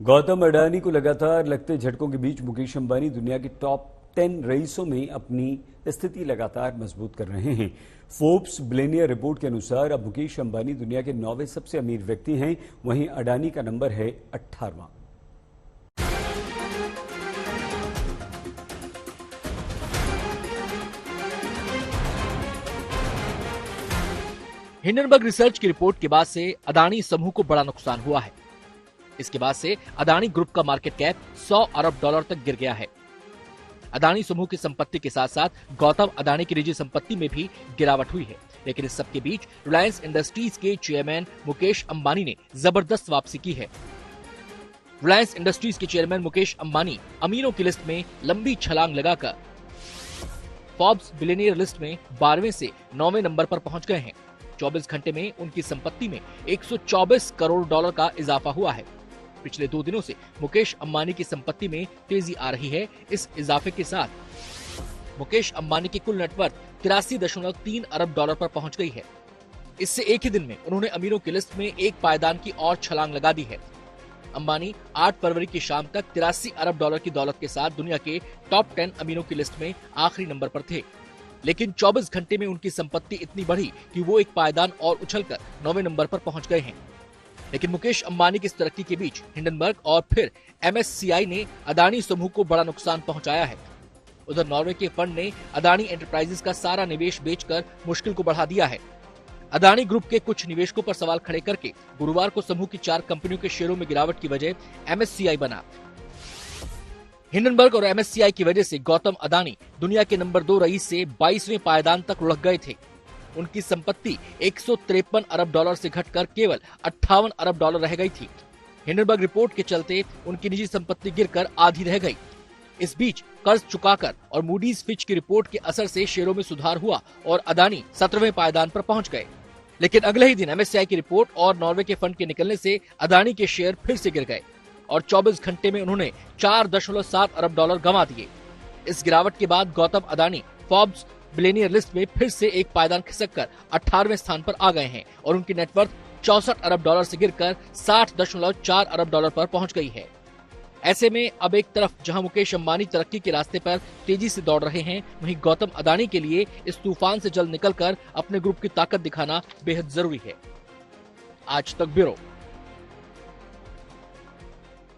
गौतम अडानी को लगातार लगते झटकों के बीच मुकेश अंबानी दुनिया के टॉप 10 रईसों में अपनी स्थिति लगातार मजबूत कर रहे हैं। फोर्ब्स बिलियनियर रिपोर्ट के अनुसार अब मुकेश अंबानी दुनिया के 9वें सबसे अमीर व्यक्ति हैं, वहीं अडानी का नंबर है 18वां। हिंडनबर्ग रिसर्च की रिपोर्ट के बाद से अडानी समूह को बड़ा नुकसान हुआ है। इसके बाद से अडानी ग्रुप का मार्केट कैप 100 अरब डॉलर तक गिर गया है। अडानी समूह की संपत्ति के साथ साथ गौतम अडानी की निजी संपत्ति में भी गिरावट हुई है, लेकिन इस सबके बीच रिलायंस इंडस्ट्रीज के चेयरमैन मुकेश अंबानी ने जबरदस्त वापसी की है। रिलायंस इंडस्ट्रीज के चेयरमैन मुकेश अंबानी अमीरों की लिस्ट में लंबी छलांग लगाकर फोर्ब्स बिलियनियर लिस्ट में 12वें से 9वें नंबर पर पहुंच गए हैं। 24 घंटे में उनकी संपत्ति में 124 करोड़ डॉलर का इजाफा हुआ है। पिछले 2 दिनों से मुकेश अंबानी की संपत्ति में तेजी आ रही है। इस इजाफे के साथ मुकेश अंबानी की कुल नेटवर्थ 83.3 अरब डॉलर पर पहुंच गई है। इससे एक ही दिन में उन्होंने अमीरों की लिस्ट में एक पायदान की और छलांग लगा दी है। अंबानी 8 फरवरी की शाम तक 83 अरब डॉलर की दौलत के साथ दुनिया के टॉप 10 अमीरों की लिस्ट में आखिरी नंबर पर थे, लेकिन 24 घंटे में उनकी संपत्ति इतनी बढ़ी कि वो एक पायदान और उछलकर 9वें नंबर पर पहुंच गए हैं। लेकिन मुकेश अंबानी की इस तरक्की के बीच हिंडनबर्ग और फिर MSCI ने अडानी समूह को बड़ा नुकसान पहुंचाया है। उधर नॉर्वे के फंड ने अडानी एंटरप्राइजेस का सारा निवेश बेचकर मुश्किल को बढ़ा दिया है। अडानी ग्रुप के कुछ निवेशकों पर सवाल खड़े करके गुरुवार को समूह की 4 कंपनियों के शेयरों में गिरावट की वजह MSCI बना। हिंडनबर्ग और MSCI की वजह से गौतम अडानी दुनिया के नंबर 2 रईस से 22वें पायदान तक लुढ़क गए थे। उनकी संपत्ति 153 अरब डॉलर से घटकर केवल 58 अरब डॉलर रह गई थी। हिंडनबर्ग रिपोर्ट के चलते उनकी निजी संपत्ति गिरकर आधी रह गई। इस बीच कर्ज चुकाकर और मूडीज फिच की रिपोर्ट के असर से शेयरों में सुधार हुआ और अडानी 17वें पायदान पर पहुंच गए। लेकिन अगले ही दिन MSCI की रिपोर्ट और नॉर्वे के फंड के निकलने से अडानी के शेयर फिर से गिर गए और 24 घंटे में उन्होंने 4.7 अरब डॉलर गंवा दिए। इस गिरावट के बाद Gautam Adani Forbes billionaire list में फिर से एक पायदान खिसककर 18वें स्थान पर आ गए हैं और उनकी नेटवर्थ 64 अरब डॉलर से गिरकर 60.4 अरब डॉलर पर पहुंच गई है। ऐसे में अब एक तरफ जहां मुकेश अंबानी तरक्की के रास्ते पर तेजी से दौड़ रहे हैं, वहीं गौतम अडानी के लिए इस तूफान से जल्द निकलकर अपने ग्रुप की ताकत दिखाना बेहद जरूरी है। आज तक ब्यूरो।